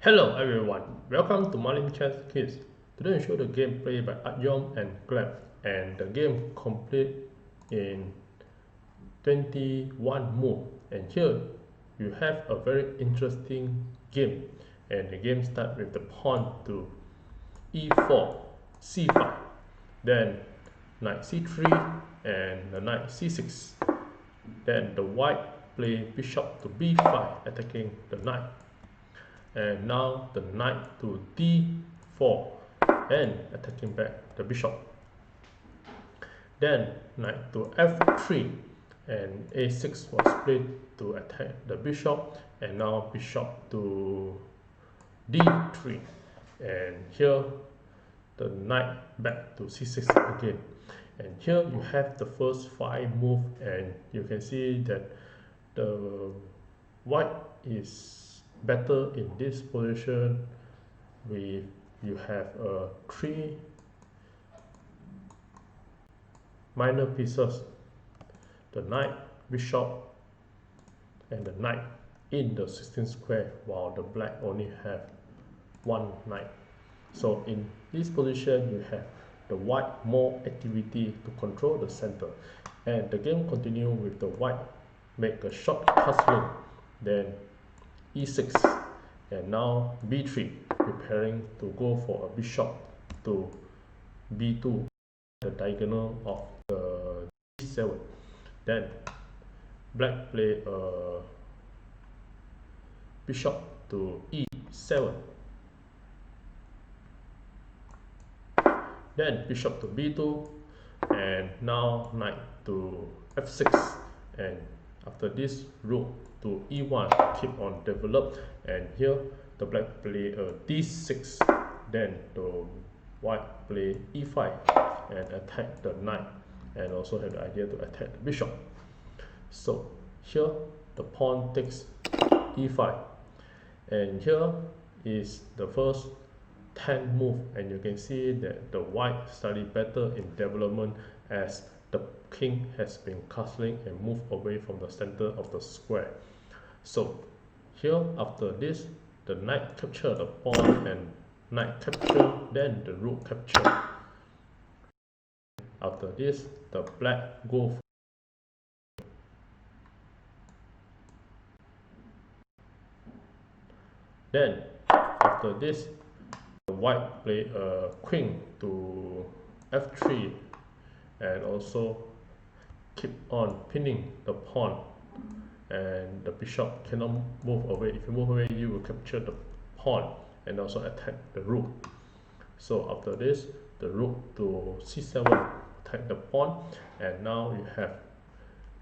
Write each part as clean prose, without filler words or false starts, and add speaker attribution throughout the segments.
Speaker 1: Hello everyone, welcome to Manukyan Kids. Today I show the gameplay by Artyom and Gleb, and the game complete in 21 moves. And here you have a very interesting game, and the game starts with the pawn to e4, c5, then knight c3 and the knight c6. Then the white play bishop to b5, attacking the knight. And now the knight to d4 and attacking back the bishop. Then knight to f3 and a6 was played to attack the bishop, and now bishop to d3, and here the knight back to c6 again. And here you have the first 5 moves, and you can see that the white is better in this position. You have 3 minor pieces, the knight, bishop and the knight in the 16 square, while the black only have 1 knight. So in this position you have the white more activity to control the center, and the game continue with the white make a short castling, then e6, and now b3, preparing to go for a bishop to b2, the diagonal of the d7. Then black play a bishop to e7, then bishop to b2, and now knight to f6, and after this rook to e1 keep on develop, and here the black play a d6, then the white play e5 and attack the knight, and also have the idea to attack the bishop. So here the pawn takes e5, and here is the first 10 move, and you can see that the white slightly better in development as the king has been castling and moved away from the center of the square. So here after this, the knight capture the pawn and knight capture, then the rook capture. After this, the black go for then after this, the white play a queen to f3, and also keep on pinning the pawn, and the bishop cannot move away. If you move away, you will capture the pawn and also attack the rook. So after this, the rook to c7, attack the pawn, and now you have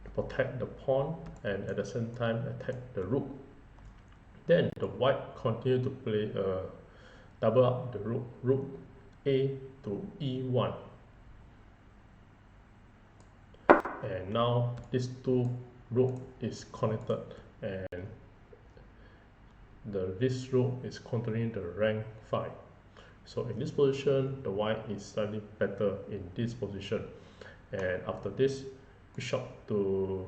Speaker 1: to protect the pawn and at the same time attack the rook. Then the white continue to play double up the rook a to e1, and now these 2 rook is connected, and this rook is controlling the rank 5. So in this position, the white is slightly better in this position. And after this, bishop to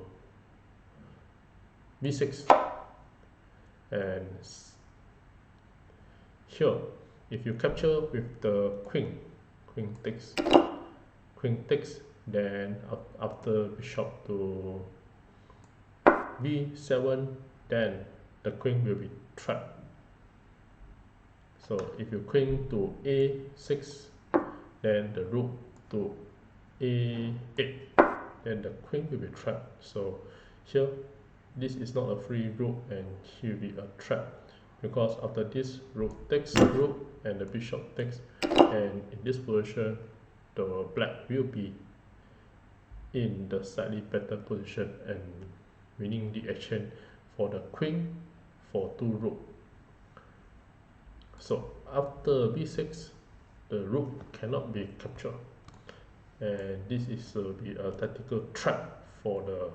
Speaker 1: b6, and here if you capture with the queen takes, then after bishop to b7, then the queen will be trapped. So if you queen to a6, then the rook to a8, then the queen will be trapped. So here this is not a free rook, and he will be a trap, because after this rook takes rook and the bishop takes, and in this position the black will be in the slightly better position and winning the exchange for the queen for 2 rook. So after b6, the rook cannot be captured, and this is be a tactical trap for the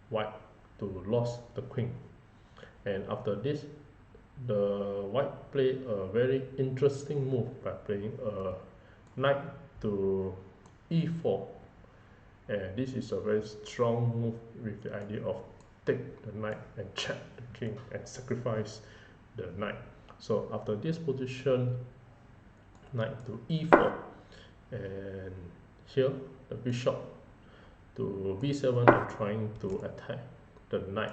Speaker 1: white to lose the queen. And after this, the white play a very interesting move by playing a knight to e4, and this is a very strong move with the idea of take the knight and check the king and sacrifice the knight. So after this position, knight to e4, and here the bishop to b7 and trying to attack the knight,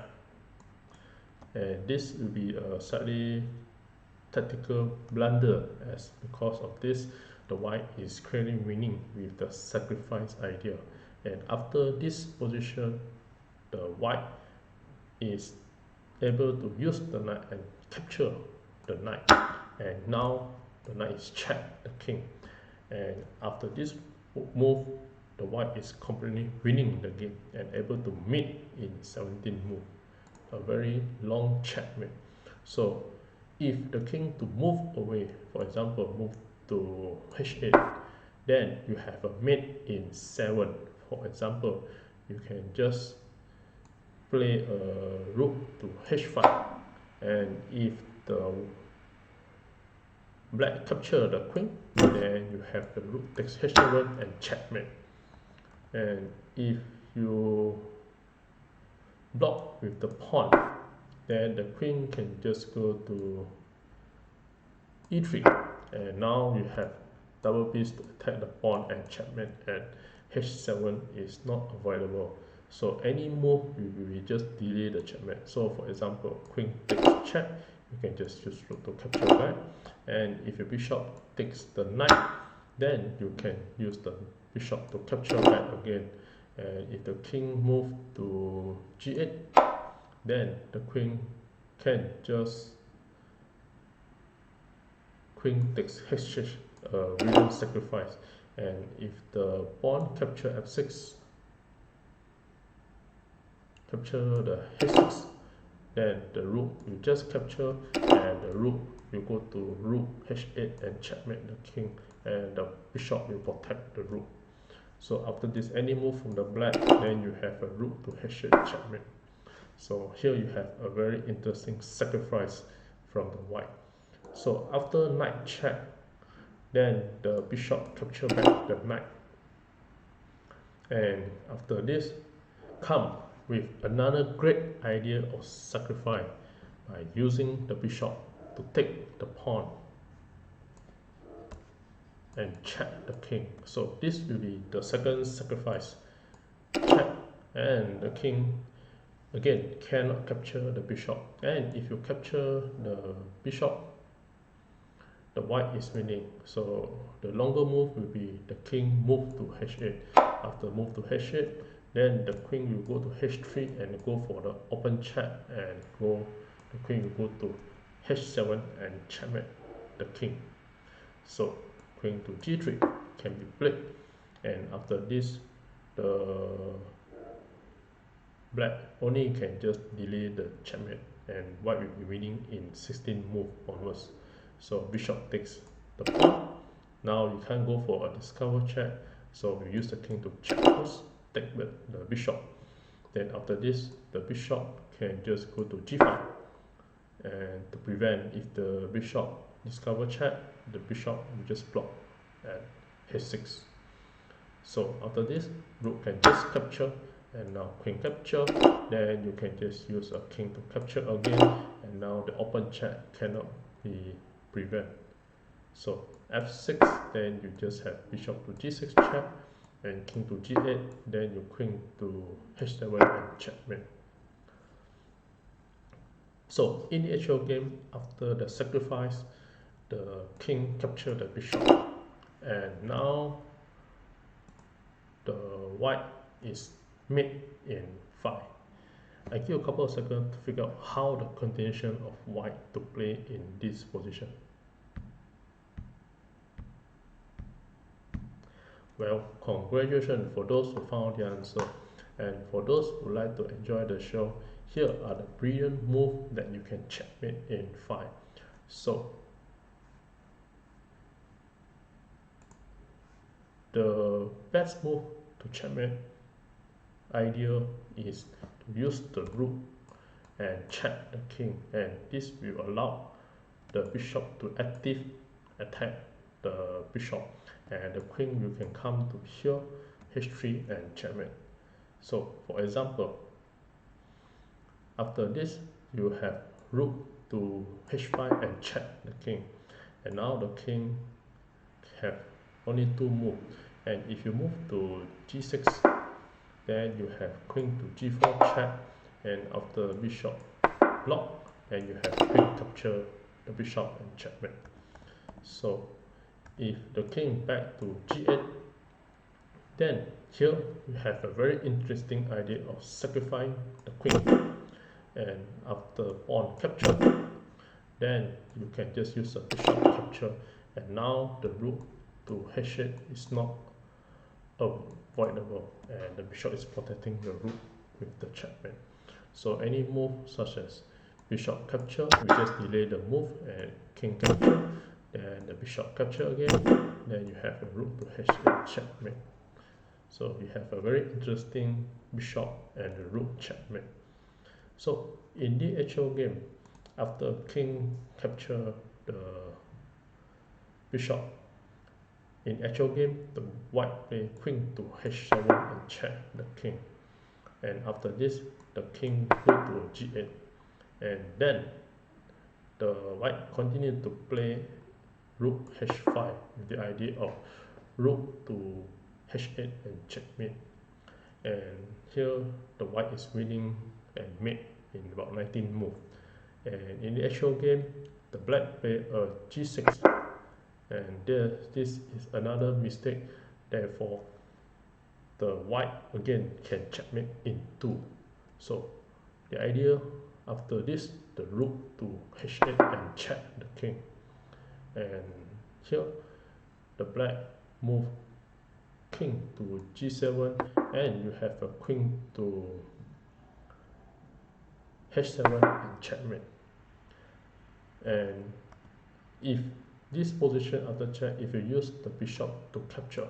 Speaker 1: and this will be a slightly tactical blunder, as because of this the white is clearly winning with the sacrifice idea. And after this position, the white is able to use the knight and capture the knight, and now the knight is checked the king, and after this move the white is completely winning the game and able to mate in 17 move, a very long checkmate. So if the king to move away, for example move to h8, then you have a mate in 7. For example, you can just play a rook to h5, and if the black capture the queen, then you have the rook takes h7 and checkmate. And if you block with the pawn, then the queen can just go to e3, and now you have double piece to attack the pawn and checkmate, and h7 is not avoidable. So any move you will just delay the checkmate. So for example, queen takes check, you can just use rook to capture back, and if your bishop takes the knight, then you can use the bishop to capture back again. And if the king move to g8, then the queen can just queen takes h6, william sacrifice. And if the pawn capture f6, capture the h6, then the rook you just capture, and the rook you go to rook h8 and checkmate the king, and the bishop will protect the rook. So after this any move from the black, then you have a rook to h8 checkmate. So here you have a very interesting sacrifice from the white. So after knight check, then the bishop capture back the knight, and after this come with another great idea of sacrifice by using the bishop to take the pawn and check the king. So this will be the second sacrifice, check, and the king again cannot capture the bishop, and if you capture the bishop, the white is winning. So the longer move will be the king move to h8. After move to h8, then the queen will go to h3 and go for the open check, and the queen will go to h7 and checkmate the king. So queen to g3 can be played, and after this the black only can just delay the checkmate, and white will be winning in 16 move onwards. So bishop takes the pawn. Now you can't go for a discover check, so we use the king to check first, take the bishop. Then after this the bishop can just go to g5, and to prevent if the bishop discover check, the bishop will just block at h6. So after this rook can just capture, and now queen capture, then you can just use a king to capture again, and now the open check cannot be prevent. So f6, then you just have bishop to g6 check, and king to g8, then you queen to h7 and checkmate. So in the actual game, after the sacrifice, the king captured the bishop, and now the white is mate in 5. I give a couple of seconds to figure out how the continuation of white to play in this position. Well, congratulations for those who found the answer, and for those who like to enjoy the show, here are the brilliant moves that you can checkmate in 5. So the best move to checkmate idea is to use the rook and check the king, and this will allow the bishop to active attack the bishop, and the queen you can come to here h3 and checkmate. So for example, after this you have rook to h5 and check the king. And now the king have only 2 moves, and if you move to g6, then you have queen to g4 check, and after bishop block, and you have queen capture the bishop and checkmate. So if the king back to g8, then here you have a very interesting idea of sacrificing the queen, and after pawn capture, then you can just use a bishop capture, and now the rook to h8 is not avoidable, and the bishop is protecting the rook with the checkmate. So any move such as bishop capture, we just delay the move, and king capture, then the bishop capture again, then you have a rook to h8 checkmate. So you have a very interesting bishop and the rook checkmate. So in the actual game, after king capture the bishop, in actual game, the white play queen to h7 and check the king. And after this, the king go to g8. And then the white continue to play rook h5 with the idea of rook to h8 and checkmate. And here the white is winning and mate in about 19 moves. And in the actual game, the black play a g6, and this is another mistake. Therefore, the white again can checkmate in 2. So the idea after this, the rook to h8 and check the king. And here the black move king to g7, and you have a queen to h7 and checkmate. And if this position after check, if you use the bishop to capture,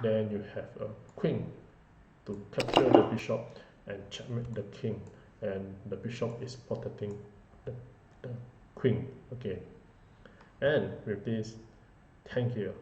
Speaker 1: then you have a queen to capture the bishop and checkmate the king, and the bishop is protecting the queen again. And with this, thank you.